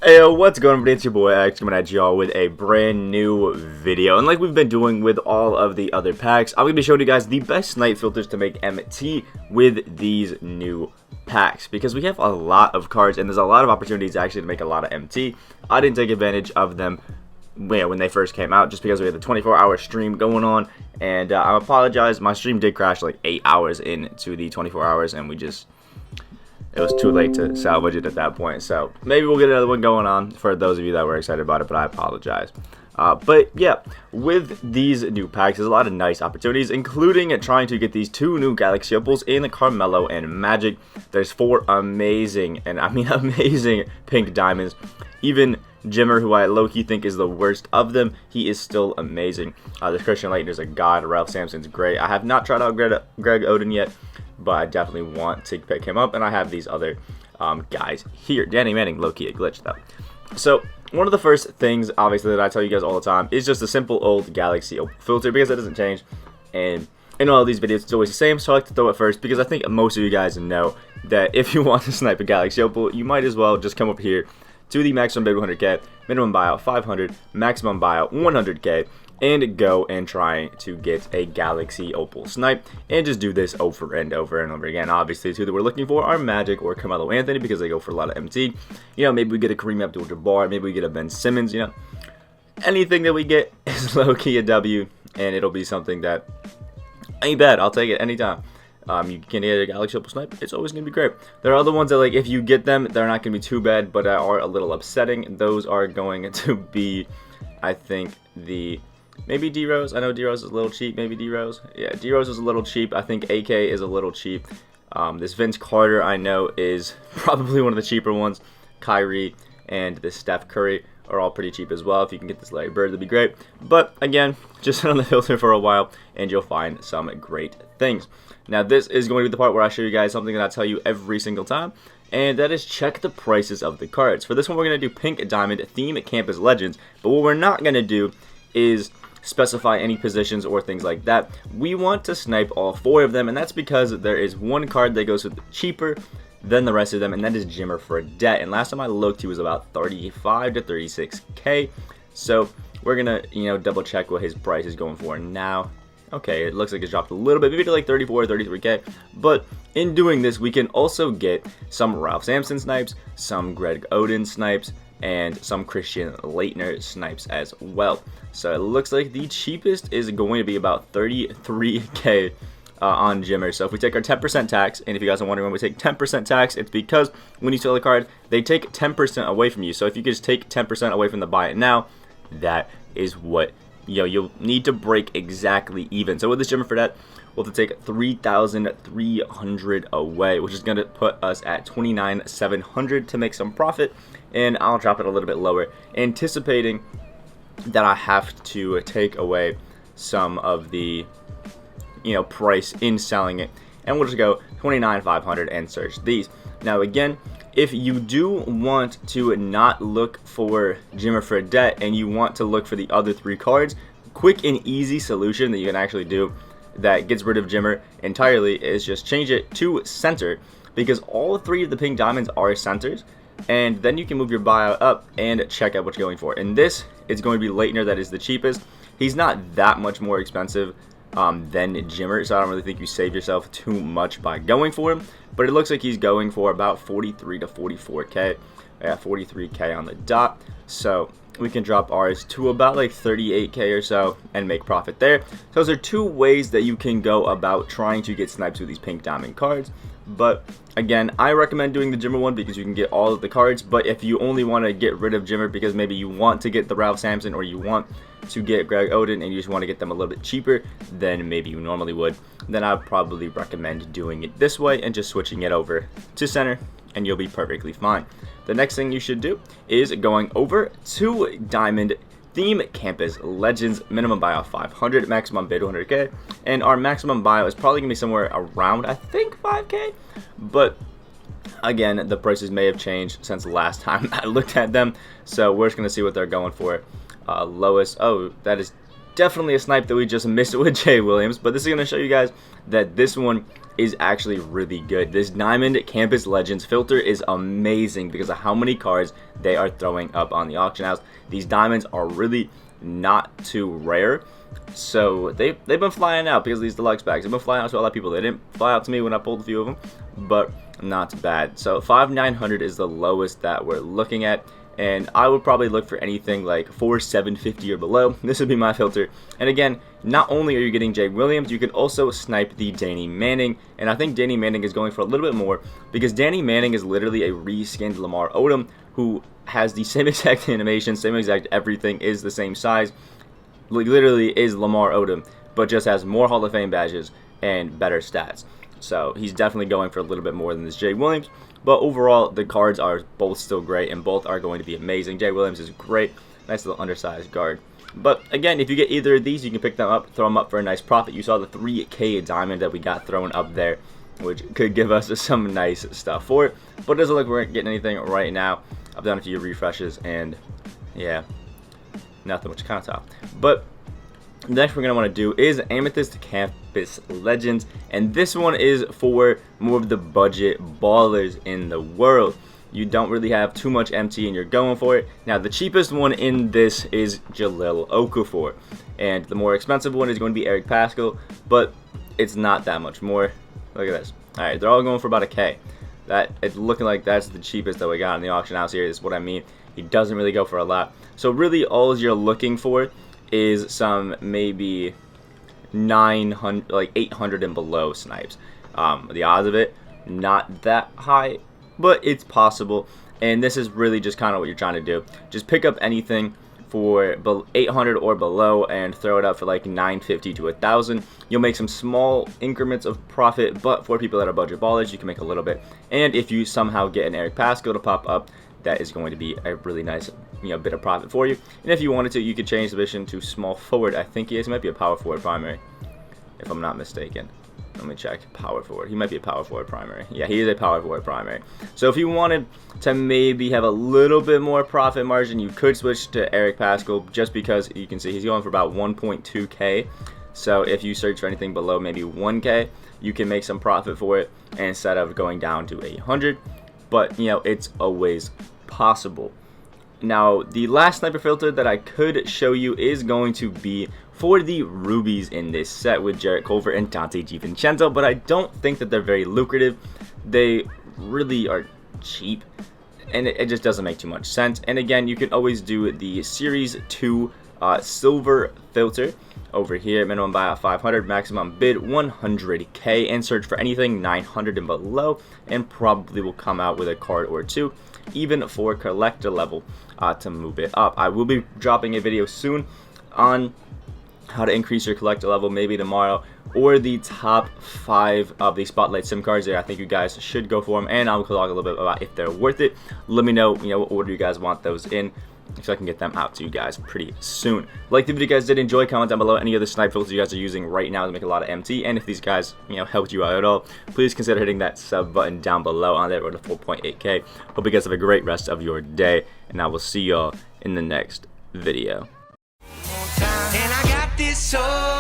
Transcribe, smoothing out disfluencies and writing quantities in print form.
Hey, what's going on, everybody? It's your boy X coming at y'all with a brand new video. And like we've been doing with all of the other packs, I'm going to be showing you guys the best snipe filters to make MT with these new packs. Because we have a lot of cards and there's a lot of opportunities actually to make a lot of MT. I didn't take advantage of them when they first came out just because we had the 24-hour stream going on. And I apologize, my stream did crash like 8 hours into the 24 hours and it was too late to salvage it at that point. So maybe we'll get another one going on for those of you that were excited about it, but I apologize. But yeah, with these new packs, there's a lot of nice opportunities, including trying to get these two new Galaxy Opals in the Carmelo and Magic. There's 4 amazing, and I mean amazing, pink diamonds. Even Jimmer, who I low-key think is the worst of them, he is still amazing. This Christian laettner is a god. Ralph Sampson's great. I have not tried out Greg Oden yet, but I definitely want to pick him up, and I have these other guys here. Danny Manning, low-key a glitch, though. So one of the first things, obviously, that I tell you guys all the time is just a simple old Galaxy filter, because it doesn't change, and in all of these videos, it's always the same, so I like to throw it first, because I think most of you guys know that if you want to snipe a Galaxy Opal, you might as well just come up here to the maximum bid 100k, minimum buyout 500, maximum buyout 100k, and go and try to get a Galaxy Opal snipe, and just do this over and over and over again. Obviously, the two that we're looking for are Magic or Carmelo Anthony, because they go for a lot of MT. You know, maybe we get a Kareem Abdul-Jabbar, maybe we get a Ben Simmons, you know. Anything that we get is low-key a W, and it'll be something that ain't bad. I'll take it anytime. You can get a Galaxy Opal snipe, it's always going to be great. There are other ones that, like, if you get them, they're not going to be too bad, but are a little upsetting. Those are going to be, I think, maybe D-Rose. I know D-Rose is a little cheap. Maybe D-Rose. Yeah, D-Rose is a little cheap. I think AK is a little cheap. This Vince Carter, I know, is probably one of the cheaper ones. Kyrie and this Steph Curry are all pretty cheap as well. If you can get this Larry Bird, that'd be great. But again, just sit on the filter for a while and you'll find some great things. Now, this is going to be the part where I show you guys something that I tell you every single time, and that is check the prices of the cards. For this one, we're going to do Pink Diamond Theme Campus Legends, but what we're not going to do is specify any positions or things like that. We want to snipe all 4 of them, and that's because there is one card that goes with cheaper than the rest of them, and that is Jimmer for a debt. And last time I looked, he was about 35 to 36k. So we're gonna, double check what his price is going for now. Okay, it looks like it's dropped a little bit, maybe to like 34 or 33k. But in doing this, we can also get some Ralph Sampson snipes, some Greg Oden snipes, and some Christian laettner snipes as well. So it looks like the cheapest is going to be about 33k on Jimmer. So if we take our 10% tax, and if you guys are wondering when we take 10% tax, it's because when you sell a card, they take 10% away from you. So if you just take 10% away from the buy it now, that is what you'll need to break exactly even. So with this Jimmer for that, we'll have to take 3,300 away, which is going to put us at 29,700 to make some profit. And I'll drop it a little bit lower, anticipating that I have to take away some of the price in selling it, and we'll just go 29,500 and search these. Now again, if you do want to not look for Jimmer for a debt and you want to look for the other 3 cards, quick and easy solution that you can actually do that gets rid of Jimmer entirely is just change it to center, because all 3 of the pink diamonds are centers, and then you can move your buyout up and check out what you're going for. And this is going to be laettner, that is the cheapest. He's not that much more expensive than Jimmer, so I don't really think you save yourself too much by going for him, but it looks like he's going for about 43 to 44k. I got 43k on the dot, so we can drop ours to about like 38k or so and make profit there. So those are 2 ways that you can go about trying to get snipes with these pink diamond cards. But again, I recommend doing the Jimmer one because you can get all of the cards. But if you only want to get rid of Jimmer because maybe you want to get the Ralph Sampson or you want to get Greg Oden and you just want to get them a little bit cheaper than maybe you normally would, then I'd probably recommend doing it this way and just switching it over to center, and you'll be perfectly fine. The next thing you should do is going over to Diamond Theme Campus Legends, minimum buyout 500, maximum bid 100k, and our maximum buyout is probably going to be somewhere around, I think, 5k, but again, the prices may have changed since last time I looked at them, so we're just going to see what they're going for. Lowest, oh, that is definitely a snipe that we just missed with Jay Williams, but this is going to show you guys that this one is actually really good. This Diamond Campus Legends filter is amazing because of how many cards they are throwing up on the auction house. These diamonds are really not too rare, so they've been flying out because of these deluxe packs. They've been flying out to a lot of people. They didn't fly out to me when I pulled a few of them, but not bad. So 5,900 is the lowest that we're looking at, and I would probably look for anything like 4,750 or below. This would be my filter. And again, not only are you getting Jay Williams, you could also snipe the Danny Manning, and I think Danny Manning is going for a little bit more because Danny Manning is literally a reskinned Lamar Odom who has the same exact animation, same exact everything, is the same size, literally is Lamar Odom, but just has more Hall of Fame badges and better stats. So he's definitely going for a little bit more than this Jay Williams. But overall, the cards are both still great, and both are going to be amazing. Jay Williams is great. Nice little undersized guard. But again, if you get either of these, you can pick them up, throw them up for a nice profit. You saw the 3K diamond that we got thrown up there, which could give us some nice stuff for it. But it doesn't look like we're getting anything right now. I've done a few refreshes, and yeah, nothing, which is kind of tough. But next we're going to want to do is Amethyst Campus Legends, and this one is for more of the budget ballers in the world. You don't really have too much MT and you're going for it. Now the cheapest one in this is Jahlil Okafor, and the more expensive one is going to be Eric Paschall, but it's not that much more. Look at this. Alright, they're all going for about a K. That it's looking like that's the cheapest that we got in the auction house here. Is what I mean. He doesn't really go for a lot. So really all you're looking for is some maybe 900, like 800 and below snipes. The odds of it, not that high, but it's possible. And this is really just kind of what you're trying to do. Just pick up anything for 800 or below and throw it up for like 950 to 1,000. You'll make some small increments of profit, but for people that are budget ballers, you can make a little bit. And if you somehow get an Eric Paschall to pop up, that is going to be a really nice, bit of profit for you. And if you wanted to, you could change the position to small forward. I think he is. He might be a power forward primary, if I'm not mistaken. Let me check. Power forward. He might be a power forward primary. Yeah, he is a power forward primary. So if you wanted to maybe have a little bit more profit margin, you could switch to Eric Paschall, just because you can see he's going for about 1.2K. So if you search for anything below maybe 1K, you can make some profit for it instead of going down to 800. But, it's always possible. Now, the last sniper filter that I could show you is going to be for the rubies in this set with Jarrett Culver and Dante DiVincenzo, but I don't think that they're very lucrative. They really are cheap, and it just doesn't make too much sense. And again, you can always do the Series 2 silver filter over here. Minimum buyout 500, maximum bid 100K, and search for anything 900 and below, and probably will come out with a card or two, even for collector level, to move it up. I will be dropping a video soon on how to increase your collector level, maybe tomorrow, or the top 5 of the Spotlight SIM cards there. I think you guys should go for them, and I'll talk a little bit about if they're worth it. Let me know, what order you guys want those in, so I can get them out to you guys pretty soon. Like the video, you guys did enjoy, comment down below any other snipe filters you guys are using right now to make a lot of MT, and if these guys, helped you out at all, please consider hitting that sub button down below on that road to 4.8K. Hope you guys have a great rest of your day, and I will see y'all in the next video. And I got this soul.